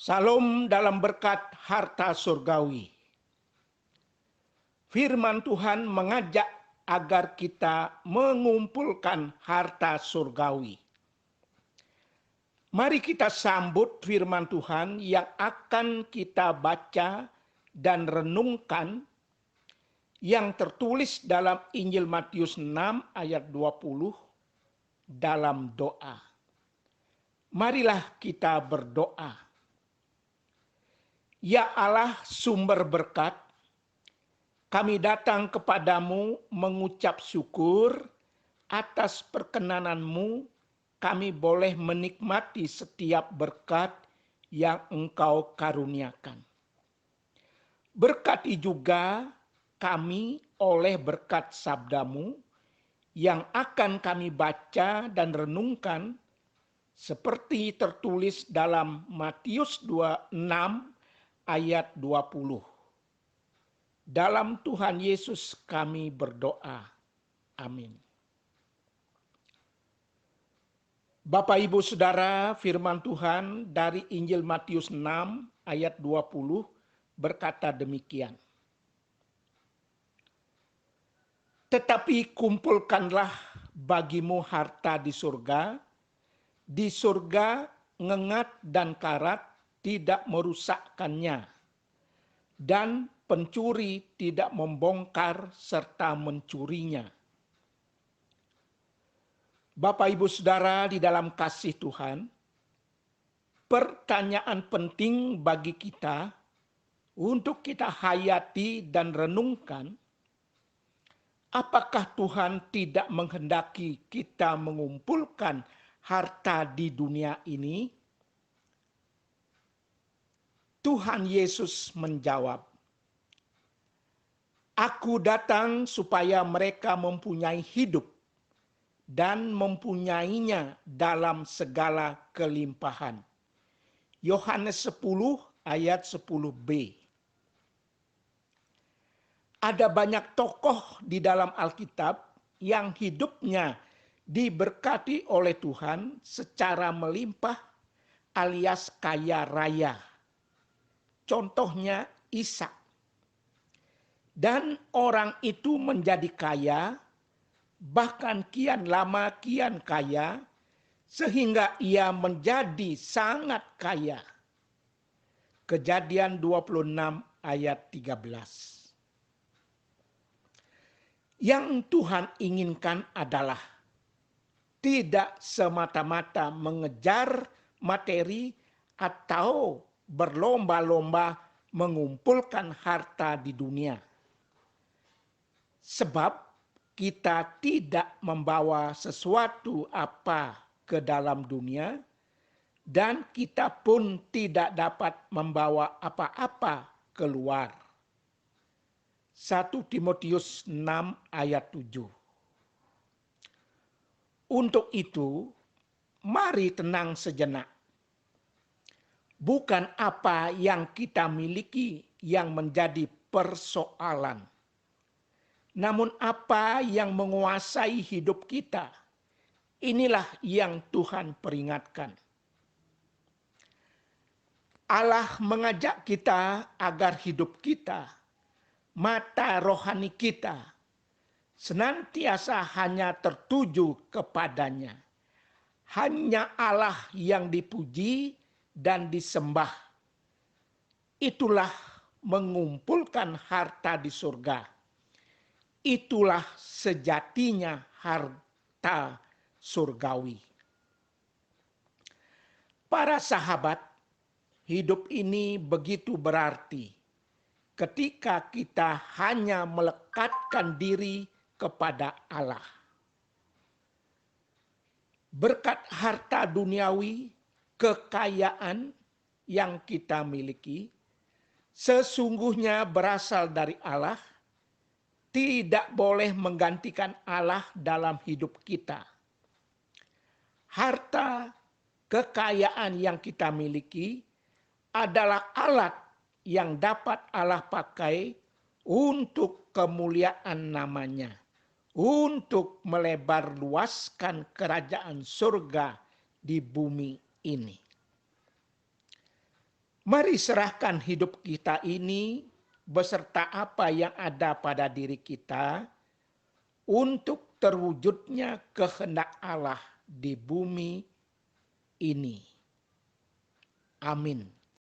Salam dalam berkat harta surgawi. Firman Tuhan mengajak agar kita mengumpulkan harta surgawi. Mari kita sambut firman Tuhan yang akan kita baca dan renungkan yang tertulis dalam Injil Matius 6 ayat 20 dalam doa. Marilah kita berdoa. Ya Allah sumber berkat, kami datang kepadamu mengucap syukur atas perkenanan-Mu. Kami boleh menikmati setiap berkat yang Engkau karuniakan. Berkati juga kami oleh berkat sabda-Mu yang akan kami baca dan renungkan seperti tertulis dalam Matius 26 ayat 20. Dalam Tuhan Yesus kami berdoa. Amin. Bapak Ibu Saudara, firman Tuhan dari Injil Matius 6 ayat 20 berkata demikian. Tetapi kumpulkanlah bagimu harta di surga ngengat dan karat tidak merusakkannya, dan pencuri tidak membongkar serta mencurinya. Bapak Ibu Saudara di dalam kasih Tuhan, pertanyaan penting bagi kita untuk kita hayati dan renungkan, apakah Tuhan tidak menghendaki kita mengumpulkan harta di dunia ini? Tuhan Yesus menjawab, Aku datang supaya mereka mempunyai hidup dan mempunyainya dalam segala kelimpahan. Yohanes 10 ayat 10b. Ada banyak tokoh di dalam Alkitab yang hidupnya diberkati oleh Tuhan secara melimpah alias kaya raya. Contohnya Ishak. Dan orang itu menjadi kaya, bahkan kian lama kian kaya, sehingga ia menjadi sangat kaya. Kejadian 26 ayat 13. Yang Tuhan inginkan adalah tidak semata-mata mengejar materi atau berlomba-lomba mengumpulkan harta di dunia. Sebab kita tidak membawa sesuatu apa ke dalam dunia, dan kita pun tidak dapat membawa apa-apa keluar. 1 Timotius 6 ayat 7. Untuk itu, mari tenang sejenak. Bukan apa yang kita miliki yang menjadi persoalan, namun apa yang menguasai hidup kita. Inilah yang Tuhan peringatkan. Allah mengajak kita agar hidup kita, mata rohani kita, senantiasa hanya tertuju kepadanya. Hanya Allah yang dipuji dan disembah. Itulah mengumpulkan harta di surga. Itulah sejatinya harta surgawi. Para sahabat, hidup ini begitu berarti ketika kita hanya melekatkan diri kepada Allah. Berkat harta duniawi, kekayaan yang kita miliki, sesungguhnya berasal dari Allah, tidak boleh menggantikan Allah dalam hidup kita. Harta, kekayaan yang kita miliki adalah alat yang dapat Allah pakai untuk kemuliaan namanya, untuk melebar luaskan kerajaan surga di bumi ini. Mari serahkan hidup kita ini beserta apa yang ada pada diri kita untuk terwujudnya kehendak Allah di bumi ini. Amin.